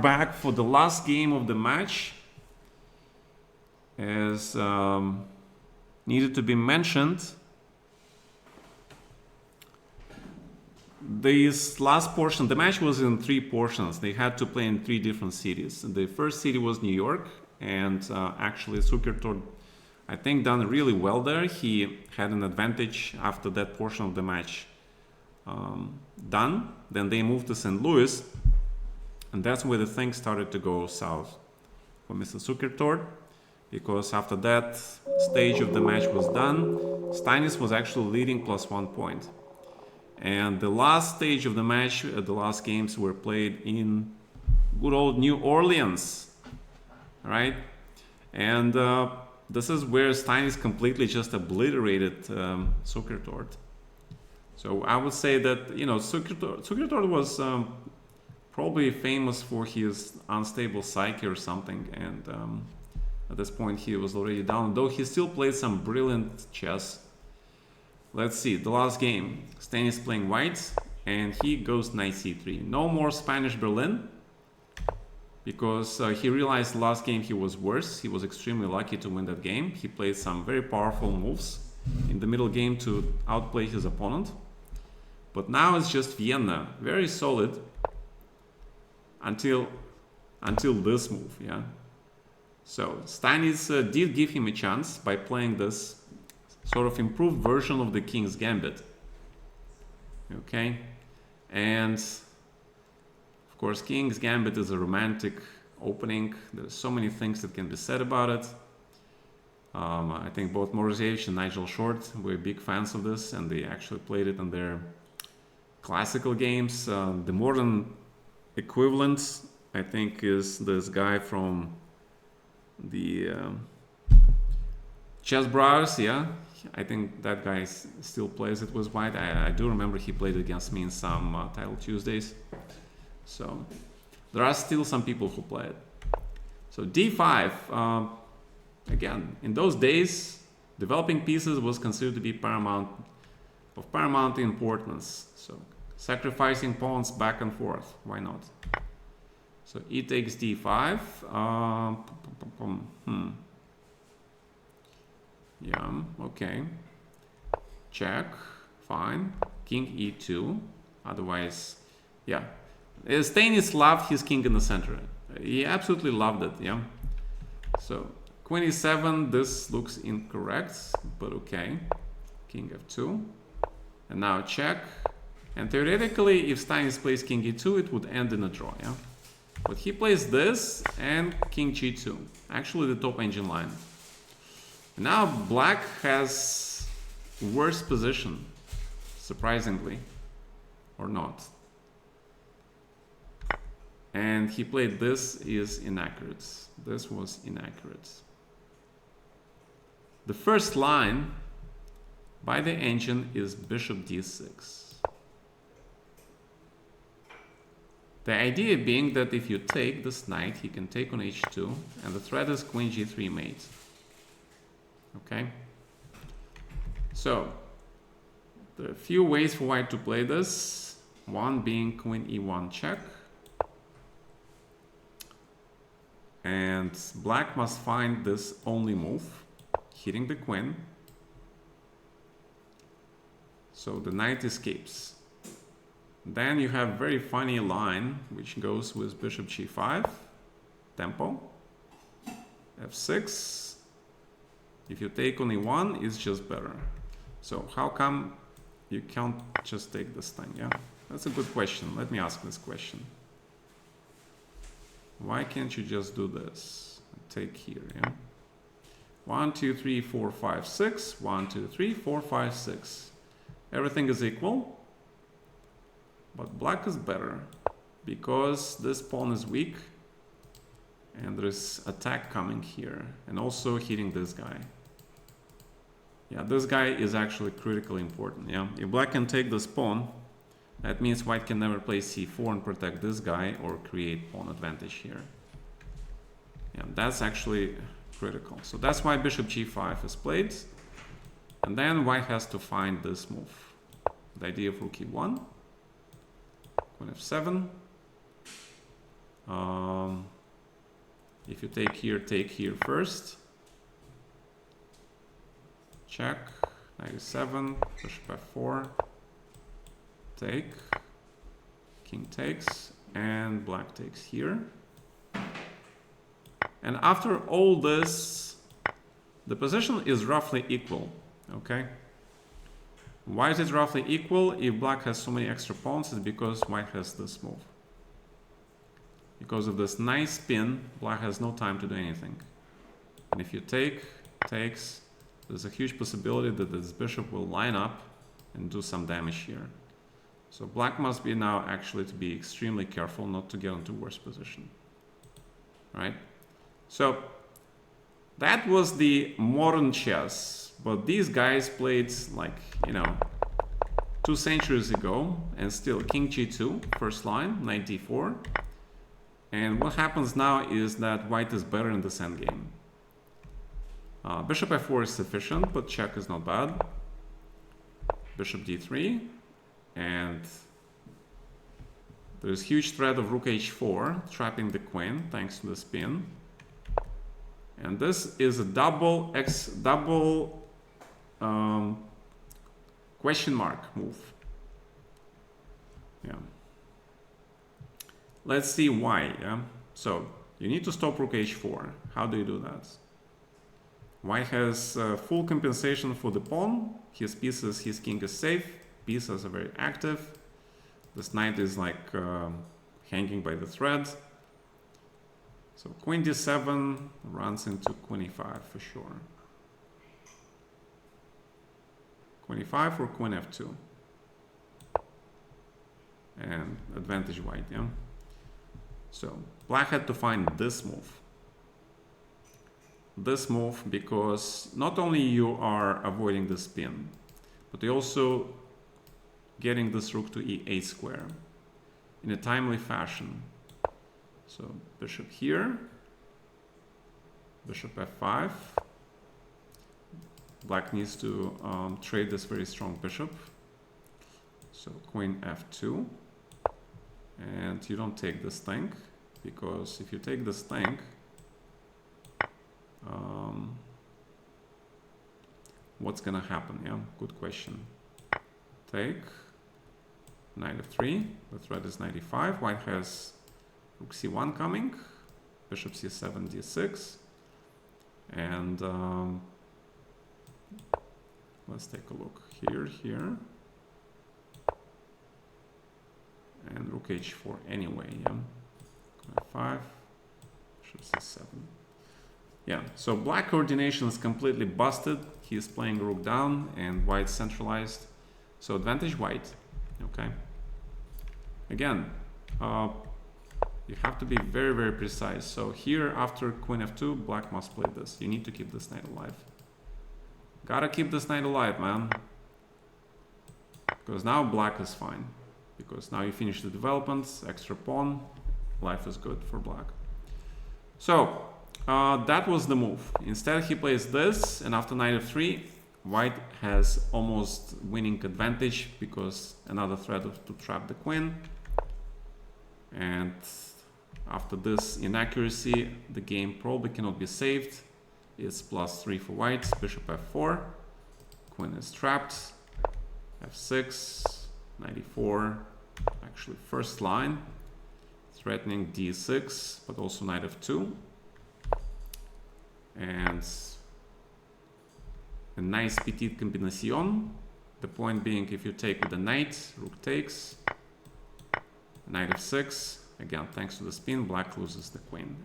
back for the last game of the match, as needed to be mentioned. This last portion, the match was in 3 portions. They had to play in 3 different cities. The first city was New York, and actually Zukertort, I think, done really well there. He had an advantage after that portion of the match done. Then they moved to St. Louis, and that's where the things started to go south for Mr. Zukertort, because after that stage of the match was done, Steinitz was actually leading +1 point. And the last stage of the match, the last games were played in good old New Orleans, right? And this is where Steinitz completely just obliterated Zukertort. So I would say that, you know, Zukertort was probably famous for his unstable psyche or something, and at this point he was already down, though he still played some brilliant chess. Let's see, the last game, Steinitz playing white, and he goes knight c3. No more Spanish Berlin, because he realized last game he was worse. He was extremely lucky to win that game. He played some very powerful moves in the middle game to outplay his opponent. But now it's just Vienna, very solid, until this move, yeah. So Steinitz did give him a chance by playing this sort of improved version of the King's Gambit. Okay, and of course King's Gambit is a romantic opening. There's so many things that can be said about it. I think both Morozevich and Nigel Short were big fans of this, and they actually played it in their classical games. The modern equivalent, I think, is this guy from the Chess Brothers, yeah. I think that guy still plays it with white. I do remember he played against me in some Title Tuesdays. So there are still some people who play it. So d5, again, in those days, developing pieces was considered to be of paramount importance. So sacrificing pawns back and forth, why not? So e takes d5. Yeah, okay. Check, fine. King e2. Otherwise, yeah. Steinitz loved his king in the center. He absolutely loved it, yeah. So queen e7, this looks incorrect, but okay. King f2. And now check. And theoretically, if Steinitz plays king e2, it would end in a draw, yeah. But he plays this and king g2. Actually, the top engine line. Now black has worse position, surprisingly, or not. And he played this is inaccurate. This was inaccurate. The first line by the engine is bishop d6. The idea being that if you take this knight, he can take on h2, and the threat is queen g3 mate. Okay, so there are a few ways for white to play this. One being queen e1 check, and black must find this only move, hitting the queen, so the knight escapes. Then you have very funny line which goes with bishop g5, tempo, f6. If you take on e1, it's just better. So how come you can't just take this thing? Yeah, that's a good question. Let me ask this question. Why can't you just do this? Take here, yeah. 1, 2, 3, 4, 5, 6. 1, 2, 3, 4, 5, 6. Everything is equal, but black is better because this pawn is weak, and there's attack coming here, and also hitting this guy. Yeah, this guy is actually critically important. Yeah, if black can take this pawn, that means white can never play c4 and protect this guy or create pawn advantage here. Yeah, that's actually critical. So that's why bishop g5 is played, and then white has to find this move. The idea of rook e1, queen f7. If you take here first. Check. Knight e7, bishop f4. Take. King takes, and black takes here. And after all this, the position is roughly equal, okay? Why is it roughly equal? If black has so many extra pawns, it's because white has this move. Because of this nice spin, black has no time to do anything. And if you takes, there's a huge possibility that this bishop will line up and do some damage here. So black must be now actually to be extremely careful not to get into worse position, right? So that was the modern chess, but these guys played like, 2 centuries ago, and still king g2, first line, knight d4. And what happens now is that white is better in this endgame. Bishop f4 is sufficient, but check is not bad. Bishop d3, and there's huge threat of rook h4, trapping the queen thanks to the spin. And this is a double question mark move. Yeah. Let's see why. Yeah. So you need to stop rook h4. How do you do that? White has full compensation for the pawn. His pieces, his king is safe. Pieces are very active. This knight is like hanging by the thread. So queen d7 runs into queen e5 for sure. Queen e5 or queen f2. And advantage white, yeah? So black had to find this move. This move because not only you are avoiding the spin, but you're also getting this rook to e8 square in a timely fashion. So bishop here, bishop f5. Black needs to trade this very strong bishop. So queen f2. And you don't take this thing, because if you take this thing, what's gonna happen? Yeah, good question. Take, knight f3, the threat is knight e5. White has rook c1 coming, bishop c7, d6, and let's take a look here, and rook h4 anyway. Yeah, f5, bishop c7. Yeah, so black coordination is completely busted. He's playing rook down and white centralized. So advantage white, okay? Again, you have to be very, very precise. So here after queen f2, black must play this. You need to keep this knight alive. Gotta keep this knight alive, man. Because now black is fine. Because now you finish the developments, extra pawn, life is good for black. So, that was the move. Instead he plays this, and after knight f3, white has almost winning advantage because another threat to trap the queen. And after this inaccuracy, the game probably cannot be saved. It's +3 for white, bishop f4, queen is trapped, f6, knight e4, actually first line, threatening d6, but also knight f2. And a nice petite combination. The point being, if you take with the knight, rook takes, knight f6. Again, thanks to the spin, black loses the queen.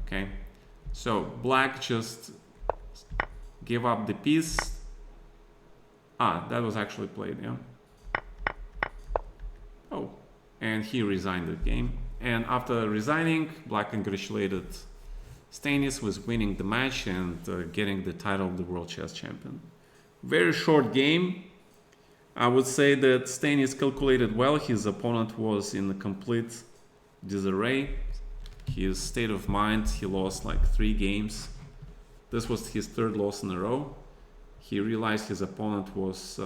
Okay, so black just gave up the piece. That was actually played, yeah. Oh, and he resigned the game. And after resigning, black congratulated Steinitz was winning the match and getting the title of the world chess champion. Very short game. I would say that Steinitz calculated well. His opponent was in a complete disarray. His state of mind, he lost like 3 games. This was his 3rd loss in a row. He realized his opponent was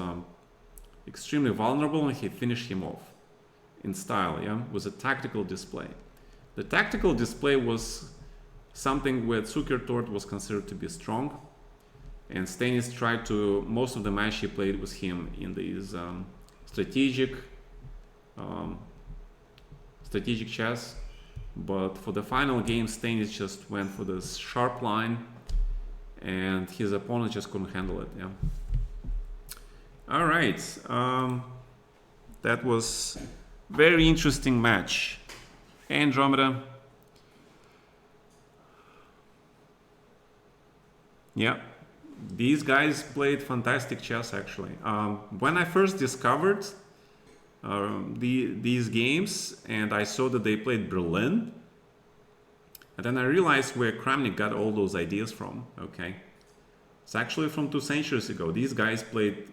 extremely vulnerable, and he finished him off in style, yeah, with a tactical display. The tactical display was something where Zukertort was considered to be strong, and Steinitz tried to, most of the match he played with him in these strategic chess, but for the final game Steinitz just went for this sharp line and his opponent just couldn't handle it. Yeah. All right, that was very interesting match. Hey Andromeda. Yeah, these guys played fantastic chess actually. When I first discovered these games and I saw that they played Berlin, and then I realized where Kramnik got all those ideas from. Okay, it's actually from 2 centuries ago. These guys played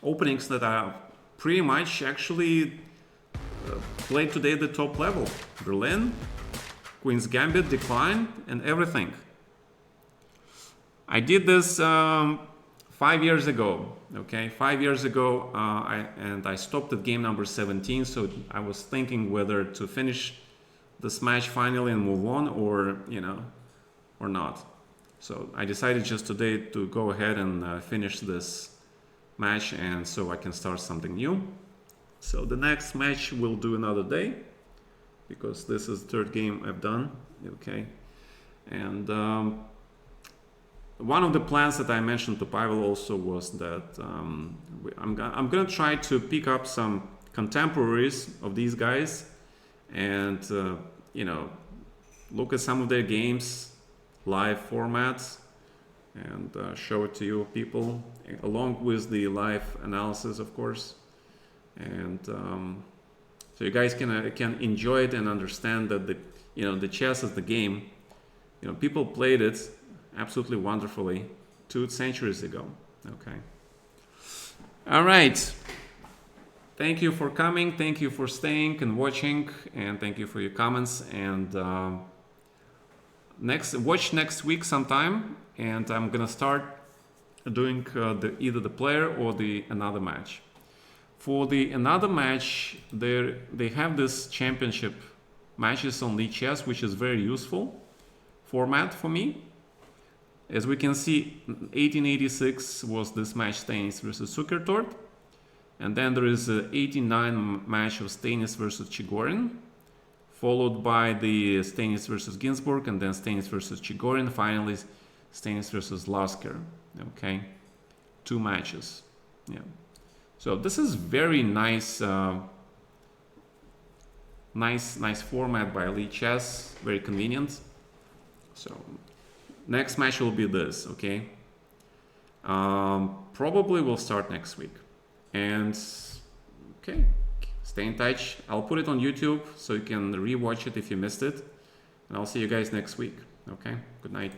openings that are pretty much actually played today at the top level. Berlin, Queen's Gambit, Decline, and everything. I did this 5 years ago. Okay, 5 years ago, I stopped at game number 17. So I was thinking whether to finish this match finally and move on, or or not. So I decided just today to go ahead and finish this match, and so I can start something new. So the next match we'll do another day, because this is the 3rd game I've done. Okay, and one of the plans that I mentioned to Pavel also was that I'm gonna try to pick up some contemporaries of these guys and look at some of their games, live formats, and show it to you people, along with the live analysis, of course. And so you guys can enjoy it and understand that the chess is the game. People played it absolutely wonderfully 2 centuries ago. Okay. All right. Thank you for coming. Thank you for staying and watching, and thank you for your comments. And watch next week sometime, and I'm gonna start doing either the player or the another match. For the another match, they have this championship matches on Lichess, which is very useful format for me. As we can see, 1886 was this match, Steinitz versus Zukertort, and then there is an 89 match of Steinitz versus Chigorin, followed by the Steinitz versus Ginsburg, and then Steinitz versus Chigorin, finally Steinitz versus Lasker. Okay, 2 matches. Yeah. So this is very nice, nice format by Lichess, very convenient. So next match will be this. Okay. Probably will start next week. And okay, stay in touch. I'll put it on YouTube so you can rewatch it if you missed it. And I'll see you guys next week. Okay. Good night.